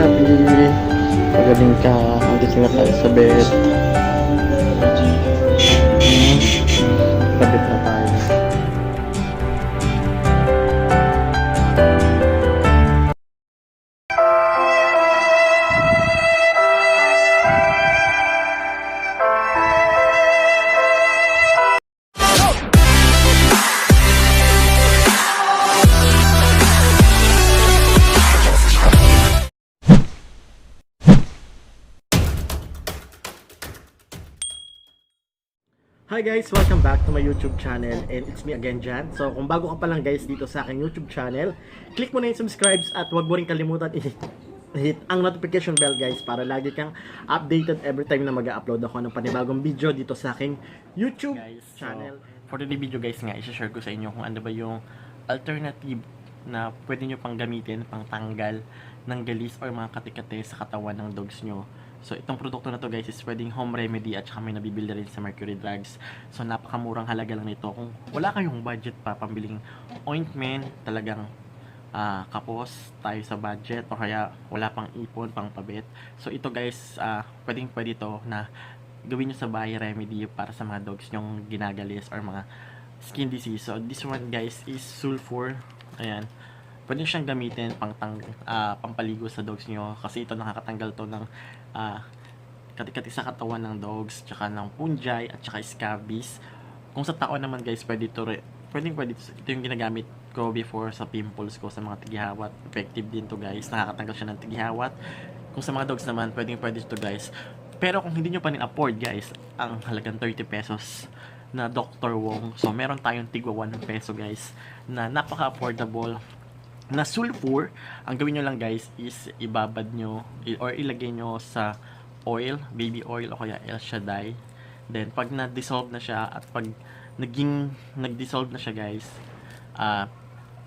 Chubby. Magaling ka. Andito na tayo sa bed. Sabit na tayo. Hi guys! Welcome back to my YouTube channel and it's me again, Jan. So kung bago ka pa lang guys dito sa aking YouTube channel, click mo na yung subscribes at huwag mo rin kalimutan i-hit ang notification bell guys para lagi kang updated every time na mag-upload ako ng panibagong video dito sa aking YouTube channel. For today's video guys nga, i-share ko sa inyo kung ano ba yung alternative na pwede nyo pang gamitin pang tanggal ng galis or mga katikate sa katawan ng dogs nyo. So, itong produkto na to guys is pwedeng home remedy at saka may nabibili rin sa Mercury Drugs. So, napakamurang halaga lang nito. Kung wala kayong budget pa pambiling ointment, talagang kapos tayo sa budget o kaya wala pang ipon, pang pabet. So, ito guys, pwede to na gawin nyo sa bahay remedy para sa mga dogs nyong ginagalis or mga skin disease. So, this one guys is sulfur. Ayan. Pwede siyang gamitin pampaligo sa dogs nyo kasi ito nakakatanggal to ng katikati sa katawan ng dogs, tsaka ng fungi at tsaka scabies. Kung sa tao naman guys, pwede ito yung ginagamit ko before sa pimples ko sa mga tigihawat. Effective din to guys, nakakatanggal siya ng tigihawat. Kung sa mga dogs naman, pwede ito guys. Pero kung hindi nyo pa rin afford guys, ang halagang 30 pesos na Dr. Wong. So meron tayong tigwa 1 peso guys na napaka-affordable na sulfur. Ang gawin nyo lang guys is ibabad nyo or ilagay nyo sa oil, baby oil o kaya El Shaddai. Then pag na-dissolve na siya at pag nag-dissolve na siya guys,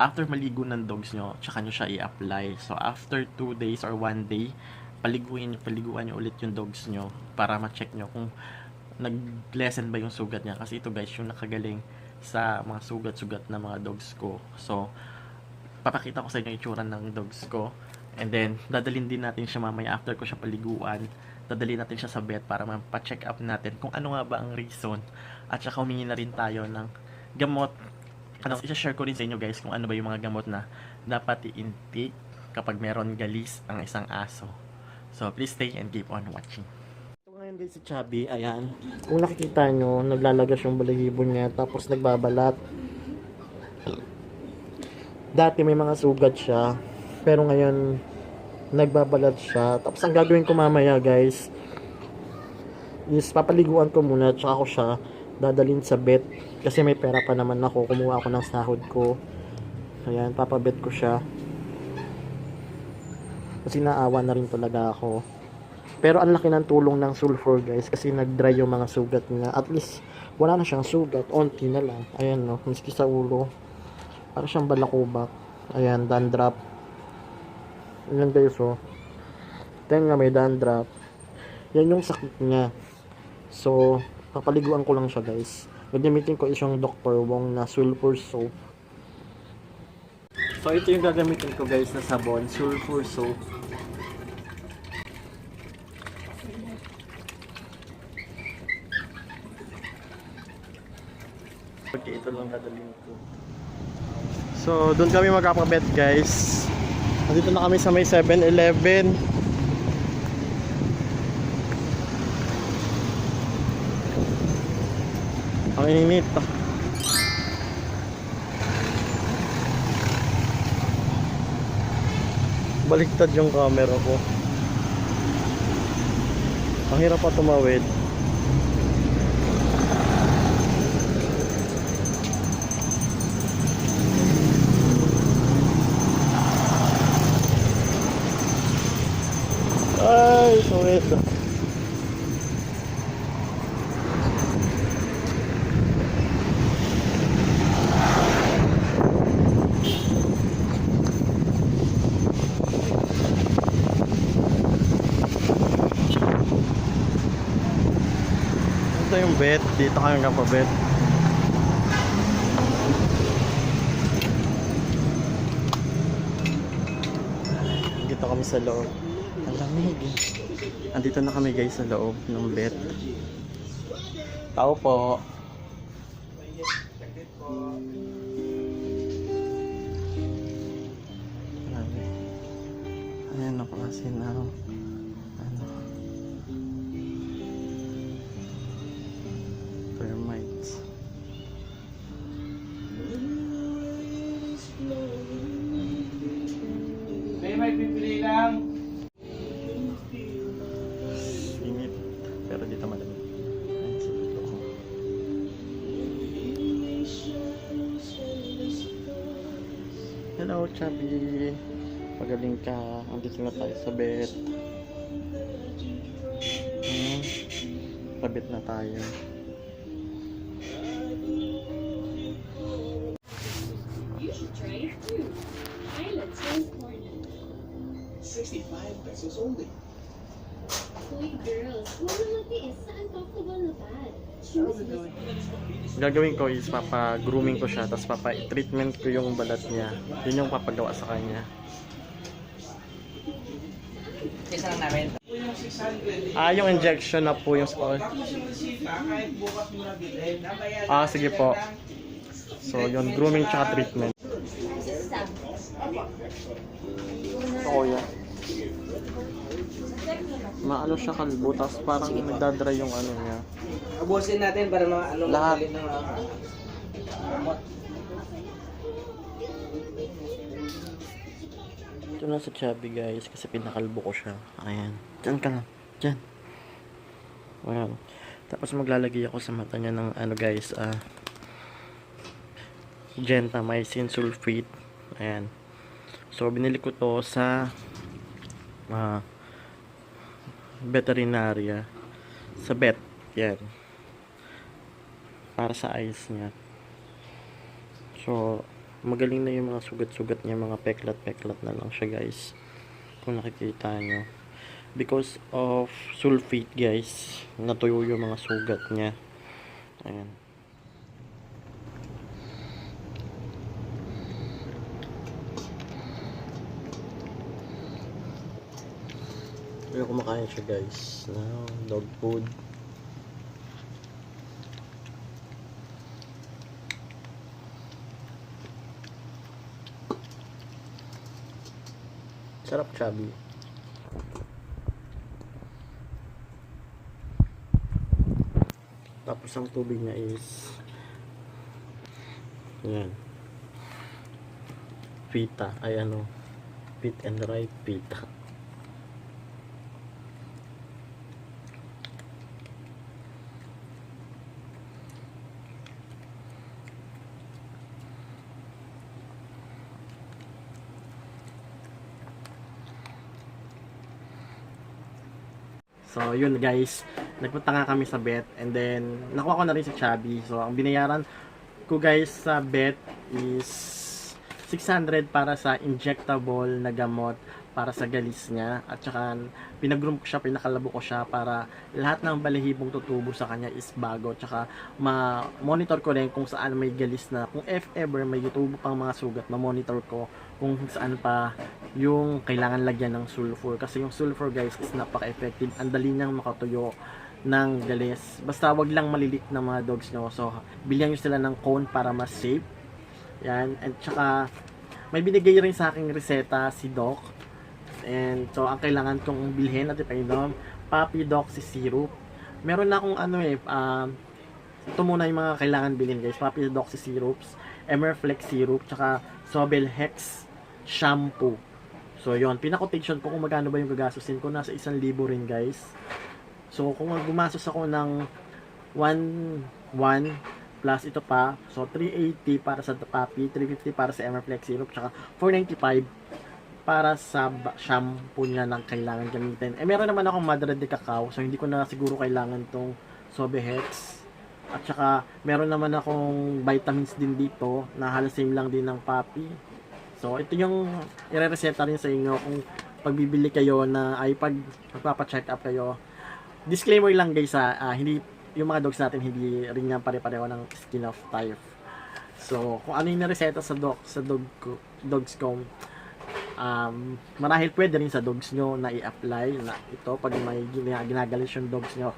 after maligo ng dogs nyo, tsaka nyo siya i-apply. So after 2 days or 1 day, paliguan nyo ulit yung dogs nyo para ma-check nyo kung nag-lessen ba yung sugat niya. Kasi ito guys yung nakagaling sa mga sugat-sugat na mga dogs ko. So papakita ko sa inyo yung itsura ng dogs ko. And then, dadalhin din natin siya mamaya after ko siya paliguan. Dadalhin natin siya sa vet para ma-check up natin kung ano nga ba ang reason. At saka humingi na rin tayo ng gamot. I-share ko rin sa inyo guys kung ano ba yung mga gamot na dapat i-intake kapag meron galis ang isang aso. So, please stay and keep on watching. Ito ngayon guys si Chubby, ayan. Kung nakikita nyo, naglalagas yung balahibo niya tapos nagbabalat. Dati may mga sugat siya, pero ngayon nagbabalat siya. Tapos ang gagawin ko mamaya guys is papaliguan ko muna tsaka ko siya dadalhin sa vet kasi may pera pa naman ako, kumuha ako ng sahod ko. Ayan, papabet ko siya kasi naawa na rin talaga ako. Pero ang laki ng tulong ng sulfur guys kasi nag-dry yung mga sugat niya. At least wala na siyang sugat, onti na lang. Ayan no, miski sa ulo para siyang balakubak. Ayan, dandruff. Ayan guys, oh. Tenga may dandruff. Yan yung sakit niya. So, papaliguan ko lang siya guys. Gagamitin ko isang Dr. Wong na sulfur soap. So, ito yung gagamitin ko guys na sabon. Sulfur soap. Okay, ito lang dadalhin ko. So, doon kami magkakabet guys. Nandito na kami sa may 7-Eleven. Ang init. Baliktad yung camera ko. Ang hirap pa tumawid. Ay, suwit. Ito yung vet. Dito kayo nga pa vet. Dito kami sa loob. Ang lamig. Andito na kami guys sa loob ng vet. Tao po. Grabe. Ayan ako kasi na ano, termites. May pipili lang. Init. Pero dito malamig. Ayan sa dito ko. Hello, Chubby. Pagaling ka. Andito na tayo sa bed. Sa bed na tayo. You should try it too. Highlands Rose Corner. 65 pesos only. Uy, girls, huwag na matiis sa uncomfortable na pad. Gagawin ko is papa-grooming ko siya, tapos papa-treatment ko yung balat niya. Yun yung papagawa sa kanya. Isa lang namin. Yung injection na po yung spot. Tapos yung resita, kahit bukas mo nabili, nabayaran Sige po. So, yun, grooming tsaka treatment. Oo, yan. Maano siya kalbo, tapos parang nagdadry yung ano niya. Abusin natin para mga ano Lahat. magalin ng gamot. Ito na sa Chubby guys, kasi pinakalbo ko siya. Ayan. Diyan ka lang. Diyan. Wow. Tapos maglalagay ako sa mata niya ng ano guys, gentamicin sulfate. Ayan. So, binili ko to sa veterinarya. Sa vet. Yan. Para sa eyes niya. So, magaling na yung mga sugat-sugat niya, mga peklat-peklat na lang siya guys. Kung nakikita nyo. Because of sulfate guys, natuyo yung mga sugat niya. Ayan. Pero kumakain siya guys na dog food. Sarap, Chubby. Tapos ang tubig niya is yan, pita, ay ano, pit and right pita. So, yun guys. Nagpunta nga kami sa vet. And then, nakuha ko na rin si Chubby. So, ang binayaran ko guys sa vet is 600 para sa injectable na gamot para sa galis niya. At saka, pinag-groom ko siya, pinakalabo ko siya para lahat ng balahibong tutubo sa kanya is bago. At saka, ma-monitor ko rin kung saan may galis na. Kung if ever may tutubo pang mga sugat, ma-monitor ko kung saan pa yung kailangan lagyan ng sulfur. Kasi yung sulfur guys is napaka-effective. Ang dali niyang makatuyo ng galis. Basta wag lang malilit na mga dogs nyo. So, bilhan nyo sila ng cone para mas safe. Yan. And tsaka, may binigay rin sa aking reseta si Doc. And so, ang kailangan kong bilhin at ipainom, Puppy Doxy Syrup. Meron na akong ano ito muna yung mga kailangan bilhin guys. Puppy Doxy Syrups, Emerflex Syrup, tsaka Sobel Hex Shampoo. So, yon, pina-quotation ko kung magkano ba yung gagastusin ko. Nasa 1,000 rin guys. So, kung gumastos ako ng 1,1 plus ito pa, so 380 para sa puppy, 350 para sa Emerflex Syrup, tsaka 495 para sa shampoo niya ng kailangan gamitin. Meron naman akong Madre de Cacao, so hindi ko na siguro kailangan tong Sobehex. At saka, meron naman akong vitamins din dito, na halos same lang din ng puppy. So, ito yung i-reseta rin sa inyo kung pagbibili kayo na ay magpapa-check up kayo. Disclaimer lang guys hindi yung mga dogs natin hindi rin yan pare-pareho ng skin of type. So, kung ano yung reseta sa dogs ko, marahil pwede rin sa dogs nyo na i-apply na ito pag may ginagalis yung dogs nyo.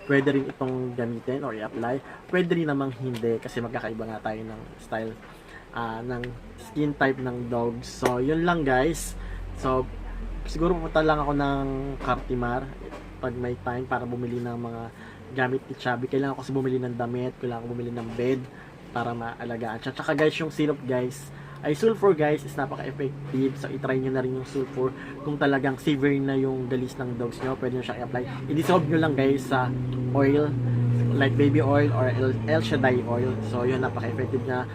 Pwede rin itong gamitin or i-apply. Pwede rin namang hindi kasi magkakaiba nga tayo ng style ng skin type ng dogs. So, yun lang guys. So, siguro pupunta lang ako ng Cartimar pag may time para bumili ng mga gamit ni Chubby. Kailangan ko kasi bumili ng damit, kailangan ko bumili ng bed para maalagaan siya. Tsaka guys, yung syrup guys, ay sulfur guys is napaka-effective. So, itry nyo na rin yung sulfur. Kung talagang severe na yung galis ng dogs nyo, pwede nyo siyang i-apply. I-dissolve nyo lang guys sa oil, like baby oil or El Shaddai oil. So, yun, napaka-effective na.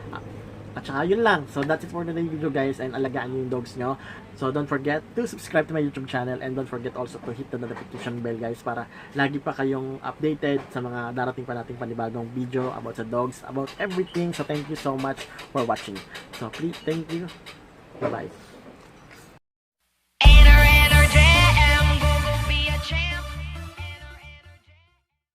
At saka yun lang. So, that's it for today's video guys. And alagaan nyo yung dogs nyo. So, don't forget to subscribe to my YouTube channel. And don't forget also to hit the notification bell guys para lagi pa kayong updated sa mga darating pa nating panibagong video about sa dogs, about everything. So, thank you so much for watching. So, please, thank you. Bye-bye.